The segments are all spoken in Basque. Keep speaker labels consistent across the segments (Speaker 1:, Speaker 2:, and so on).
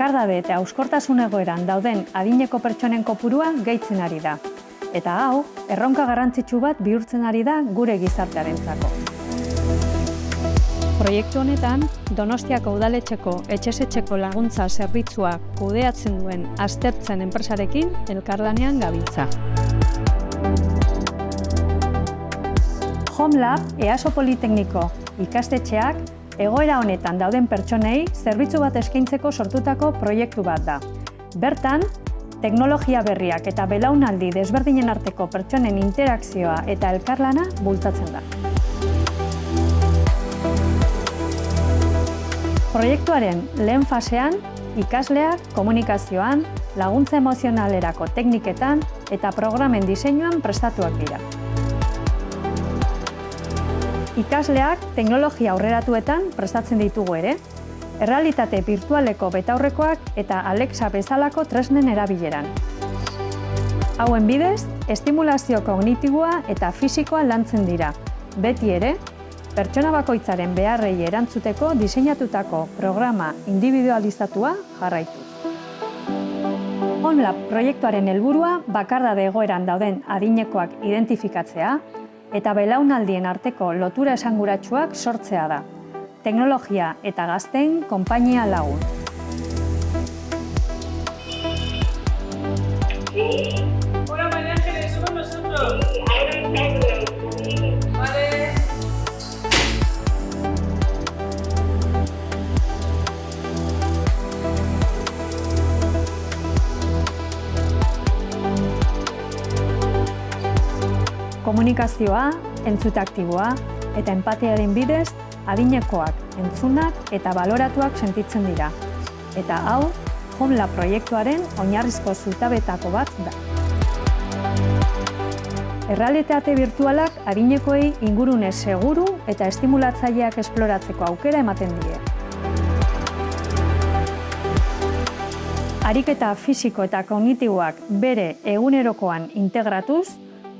Speaker 1: bakardabe eta hauskortasun egoeran dauden adineko pertsonen kopurua gehitzen ari da. Eta hau, erronka garrantzitsu bat bihurtzen ari da gure gizartearentzako. Proiektu honetan, Donostiako udaletxeko etxez-etxeko laguntza zerbitzua kudeatzen duen Aztertzen enpresarekin elkarlanean gabiltza. HomeLab EASO Politekniko ikastetxeak egoera honetan dauden pertsonei zerbitzu bat eskaintzeko sortutako proiektu bat da. Bertan, teknologia berriak eta belaunaldi desberdinen arteko pertsonen interakzioa eta elkarlana bultzatzen da. Proiektuaren lehen fasean, ikasleak komunikazioan, laguntza emozionalerako tekniketan eta programen diseinuan prestatuak dira. Ikasleak teknologia aurreratuetan prestatzen ditugu ere, errealitate birtualeko betaurrekoak eta Alexa bezalako tresnen erabileran. Hauen bidez, estimulazio kognitiboa eta fisikoa lantzen dira, beti ere, pertsona bakoitzaren beharrei erantzuteko diseinatutako programa individualizatua jarraituz. HomeLab proiektuaren helburua bakardade egoeran dauden adinekoak identifikatzea eta belaunaldien arteko lotura esanguratsuak sortzea da. Teknologia eta gazteen konpainia lagun.
Speaker 2: Hola María Ángeles, somos nosotros. Vale.
Speaker 1: Komunikazioa, entzute aktiboa eta empatiaren bidez adinekoak, entzunak eta baloratuak sentitzen dira. Eta hau, HomeLab proiektuaren oinarrizko zutabetako bat da. Errealitate birtualak adinekoei ingurune seguru eta estimulatzaileak esploratzeko aukera ematen die. Ariketa fisiko eta kognitiboak bere egunerokoan integratuz,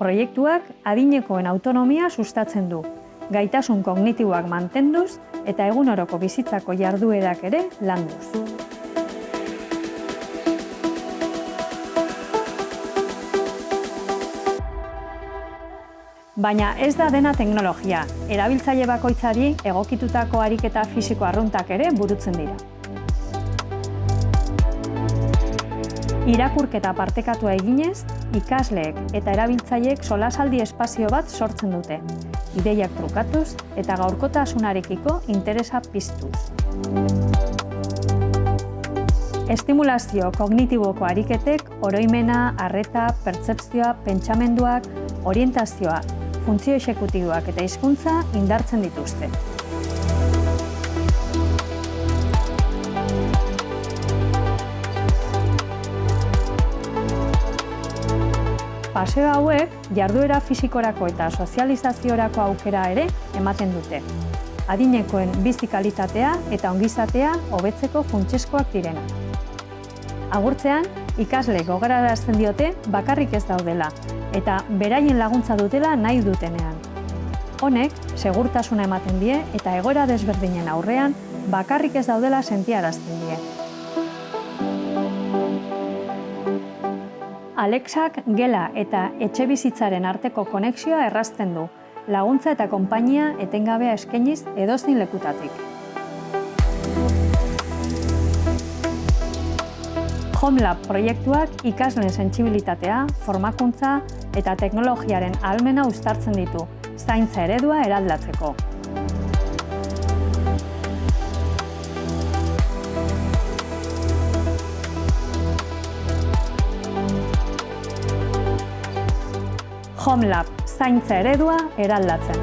Speaker 1: proiektuak adinekoen autonomia sustatzen du, gaitasun kognitiboak mantenduz eta eguneroko bizitzako jarduerak ere landuz. Baina ez da dena teknologia, erabiltzaile bakoitzari egokitutako ariketa fisiko arruntak ere burutzen dira. Irakurketa partekatua eginez, ikasleek eta erabiltzaileek solasaldi espazio bat sortzen dute, ideiak trukatuz eta gaurkotasunarekiko interesa piztuz. Estimulazio kognitiboko ariketek oroimena, arreta, pertzepzioa, pentsamenduak, orientazioa, funtzio exekutiboak eta hizkuntza indartzen dituzte. Paseo hauek jarduera fisikorako eta sozializaziorako aukera ere ematen dute. Adinekoen bizi kalitatea eta ongizatea hobetzeko funtsezkoak direna. Agurtzean, ikasle gogorarazten diote bakarrik ez daudela eta beraien laguntza dutela nahi dutenean. Honek, segurtasuna ematen die eta egoera desberdinen aurrean bakarrik ez daudela sentiarazten die. Alexak gela eta etxebizitzaren arteko konexioa errazten du, laguntza eta konpainia etengabea eskainiz edozein lekutatik. HomeLab proiektuak ikasleen sentsibilitatea, formakuntza eta teknologiaren ahalmena uztartzen ditu, zaintza eredua eraldatzeko. HomeLab, zaintza eredua eraldatzen.